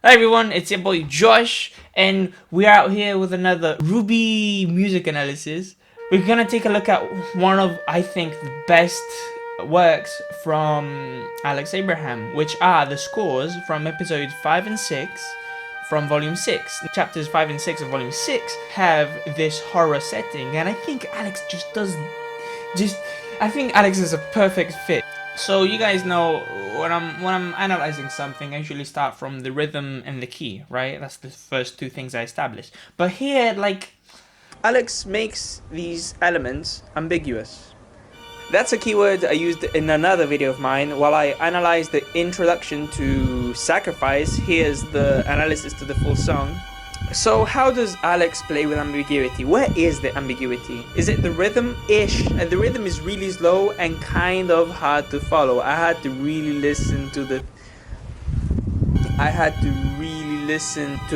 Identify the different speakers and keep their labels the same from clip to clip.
Speaker 1: Hi everyone, it's your boy Josh, and we're out here with another RWBY music analysis. We're gonna take a look at one of, I think, the best works from Alex Abraham, which are the scores from episodes 5 and 6 from Volume 6. Chapters 5 and 6 of Volume 6 have this horror setting, and I think Alex I think Alex is a perfect fit. So you guys know when I'm analyzing something, I usually start from the rhythm and the key, right? That's the first two things I establish. But here, like, Alex makes these elements ambiguous. That's a keyword I used in another video of mine while I analyzed the introduction to Sacrifice. Here's the analysis to the full song. So how does Alex play with ambiguity? Where is the ambiguity? Is it the rhythm-ish? And the rhythm is really slow and kind of hard to follow. I had to really listen to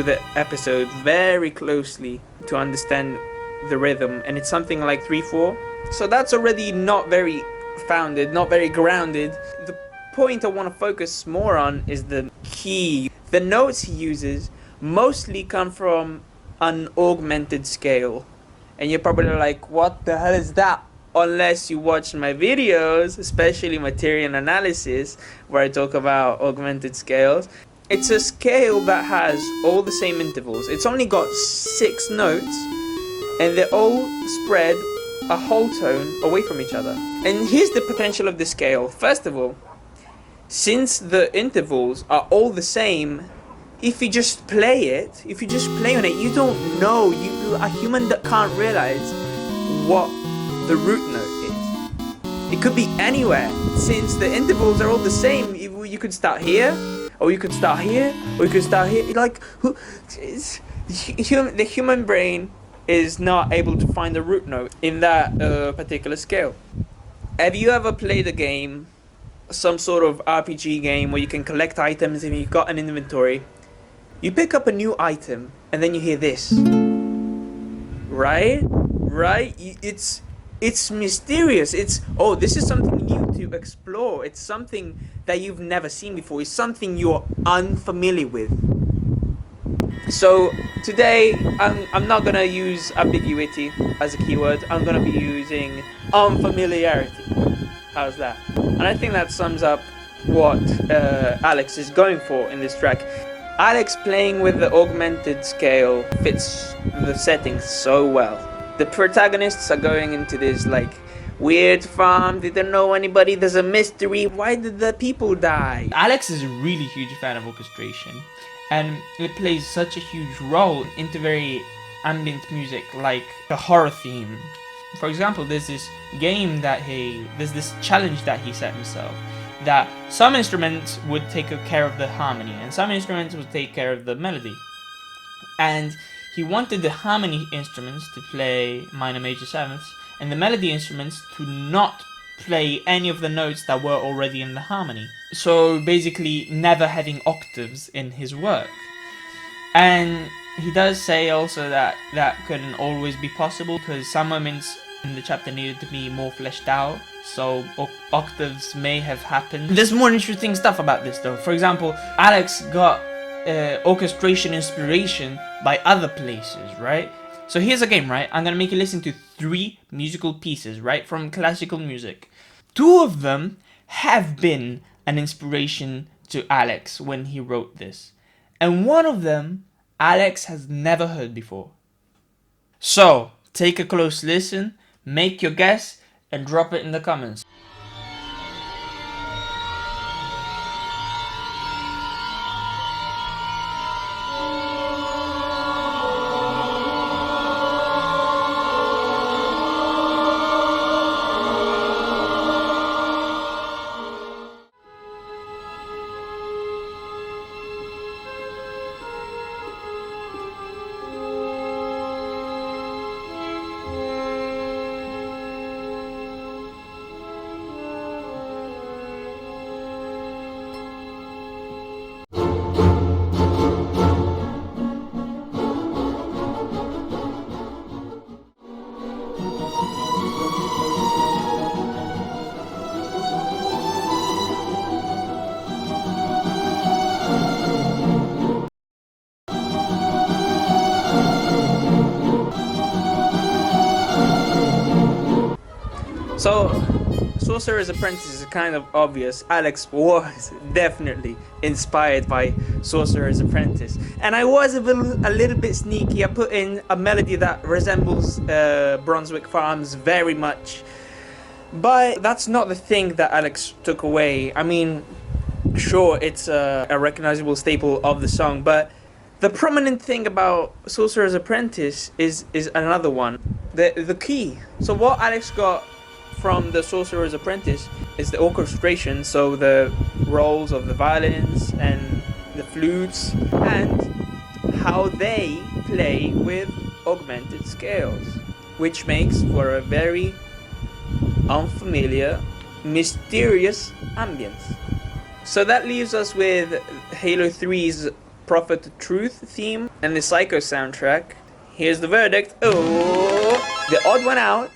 Speaker 1: the episode very closely to understand the rhythm, and it's something like 3/4. So that's already not very founded, not very grounded. The point I want to focus more on is the key. The notes he uses mostly come from an augmented scale, and you're probably like, what the hell is that? Unless you watch my videos, especially material analysis, where I talk about augmented scales. It's a scale that has all the same intervals. It's only got 6 notes, and they're all spread a whole tone away from each other. And here's the potential of the scale. First of all, since the intervals are all the same, if you just play on it, you don't know. You a human that can't realize what the root note is. It could be anywhere. Since the intervals are all the same, you could start here, or you could start here, or you could start here. Like, the human brain is not able to find the root note in that particular scale. Have you ever played a game, some sort of RPG game where you can collect items and you've got an inventory? You pick up a new item and then you hear this, right? It's mysterious. This is something new to explore. It's something that you've never seen before. It's something you're unfamiliar with. So today I'm not gonna use ambiguity as a keyword. I'm gonna be using unfamiliarity. How's that? And I think that sums up what Alex is going for in this track. Alex playing with the augmented scale fits the settings so well. The protagonists are going into this like weird farm, they don't know anybody, there's a mystery, why did the people die? Alex is a really huge fan of orchestration, and it plays such a huge role into very ambient music like the horror theme. For example, there's this challenge that he set himself, that some instruments would take care of the harmony and some instruments would take care of the melody. And he wanted the harmony instruments to play minor major sevenths and the melody instruments to not play any of the notes that were already in the harmony. So basically never having octaves in his work. And he does say also that that couldn't always be possible because some moments in the chapter needed to be more fleshed out, so octaves may have happened. There's more interesting stuff about this though. For example, Alex got orchestration inspiration by other places, right? So here's a game, right? I'm gonna make you listen to 3 musical pieces, right, from classical music. 2 of them have been an inspiration to Alex when he wrote this, and 1 of them Alex has never heard before. So take a close listen, make your guess, and drop it in the comments. So, Sorcerer's Apprentice is kind of obvious. Alex was definitely inspired by Sorcerer's Apprentice. And I was a little bit sneaky. I put in a melody that resembles Brunswick Farms very much. But that's not the thing that Alex took away. I mean, sure, it's a recognizable staple of the song, but the prominent thing about Sorcerer's Apprentice is another one. The key. So what Alex got from the Sorcerer's Apprentice is the orchestration, so the roles of the violins and the flutes, and how they play with augmented scales, which makes for a very unfamiliar, mysterious ambience. So that leaves us with Halo 3's Prophet of Truth theme and the Psycho soundtrack. Here's the verdict. Oh, the odd one out,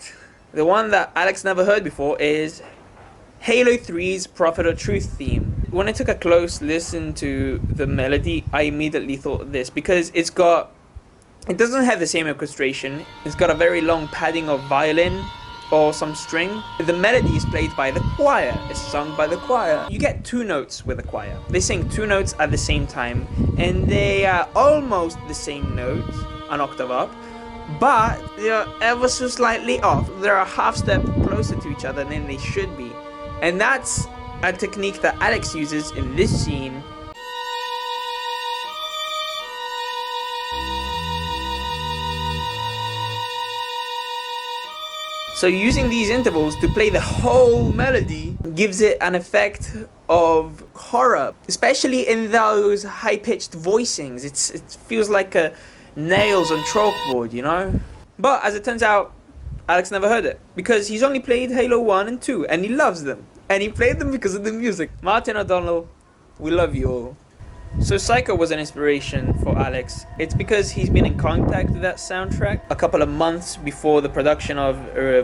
Speaker 1: the one that Alex never heard before, is Halo 3's Prophet of Truth theme. When I took a close listen to the melody, I immediately thought of this, because it doesn't have the same orchestration. It's got a very long padding of violin or some string. The melody is played by the choir. It's sung by the choir. You get two notes with a choir. They sing two notes at the same time, and they are almost the same notes, an octave up, but they're ever so slightly off. They're a half step closer to each other than they should be. And that's a technique that Alex uses in this scene. So using these intervals to play the whole melody gives it an effect of horror, especially in those high-pitched voicings. It feels like nails on chalkboard, you know? But as it turns out, Alex never heard it, because he's only played Halo 1 and 2, and he loves them. And he played them because of the music. Martin O'Donnell, we love you all. So Psycho was an inspiration for Alex. It's because he's been in contact with that soundtrack a couple of months before the production of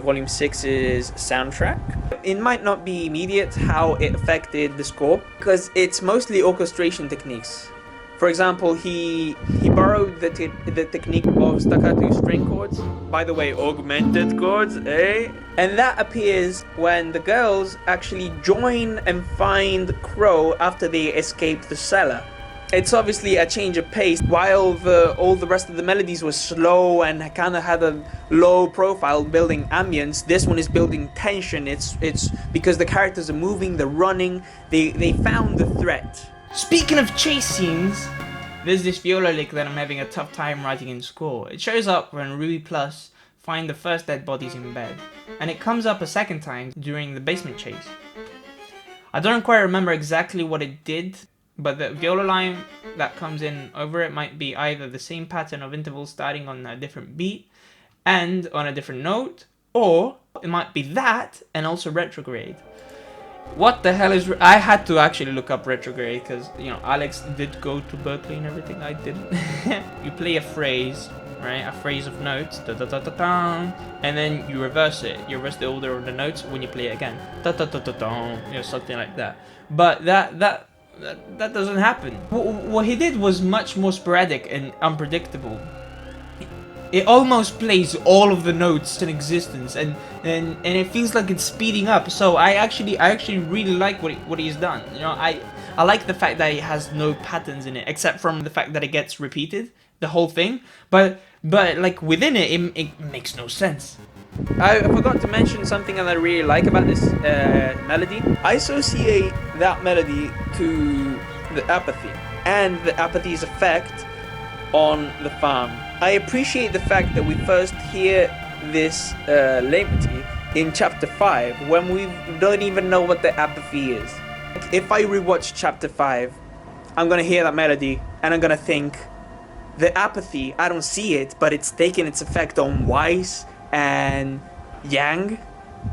Speaker 1: Volume 6's soundtrack. It might not be immediate how it affected the score, because it's mostly orchestration techniques. For example, he borrowed the technique of staccato string chords, by the way, augmented chords, eh? And that appears when the girls actually join and find Crow after they escape the cellar. It's obviously a change of pace. While all the rest of the melodies were slow and kind of had a low profile, building ambience, this one is building tension. It's because the characters are moving, they're running, they found the threat. Speaking of chase scenes, there's this viola lick that I'm having a tough time writing in score. It shows up when RWBY Plus find the first dead bodies in bed, and it comes up a second time during the basement chase. I don't quite remember exactly what it did, but the viola line that comes in over it might be either the same pattern of intervals starting on a different beat and on a different note, or it might be that and also retrograde. What the hell is... I had to actually look up retrograde because, you know, Alex did go to Berkeley and everything. I didn't. You play a phrase, right? A phrase of notes, da da da da da, and then you reverse it. You reverse the order of the notes when you play it again, da da da da da, you know, something like that. But that doesn't happen. What he did was much more sporadic and unpredictable. It almost plays all of the notes in existence, and it feels like it's speeding up. So I actually really like what he's done. You know, I like the fact that it has no patterns in it, except from the fact that it gets repeated, the whole thing. But like within it makes no sense. I forgot to mention something that I really like about this melody. I associate that melody to the apathy and the apathy's effect on the farm. I appreciate the fact that we first hear this leitmotif in chapter 5 when we don't even know what the apathy is. If I rewatch chapter 5, I'm gonna hear that melody and I'm gonna think, the apathy, I don't see it, but it's taking its effect on Weiss and Yang.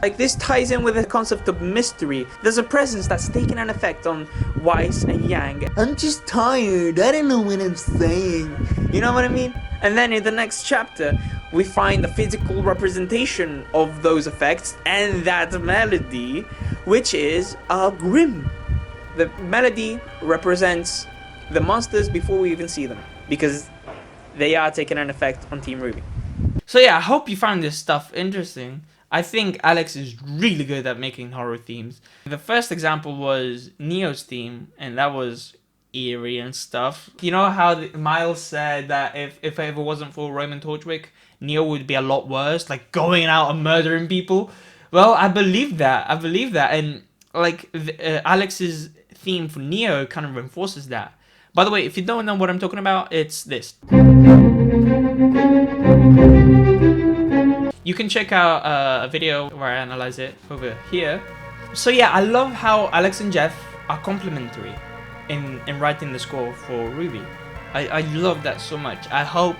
Speaker 1: Like, this ties in with the concept of mystery. There's a presence that's taking an effect on Weiss and Yang. I'm just tired, I don't know what I'm saying. You know what I mean? And then in the next chapter, we find the physical representation of those effects and that melody, which is Grim. The melody represents the monsters before we even see them, because they are taking an effect on Team RWBY. So yeah, I hope you found this stuff interesting. I think Alex is really good at making horror themes. The first example was Neo's theme, and that was eerie and stuff. You know how Miles said that if it ever wasn't for Roman Torchwick, Neo would be a lot worse, like going out and murdering people? Well, I believe that. And like Alex's theme for Neo kind of reinforces that. By the way, if you don't know what I'm talking about, it's this. You can check out a video where I analyze it over here. So yeah, I love how Alex and Jeff are complementary in writing the score for RWBY. I love that so much. I hope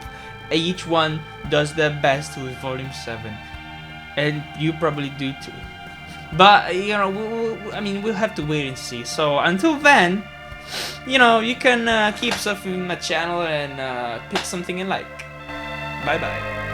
Speaker 1: each one does their best with Volume 7. And you probably do too. But, you know, we'll have to wait and see. So until then, you know, you can keep surfing my channel and pick something you like. Bye bye.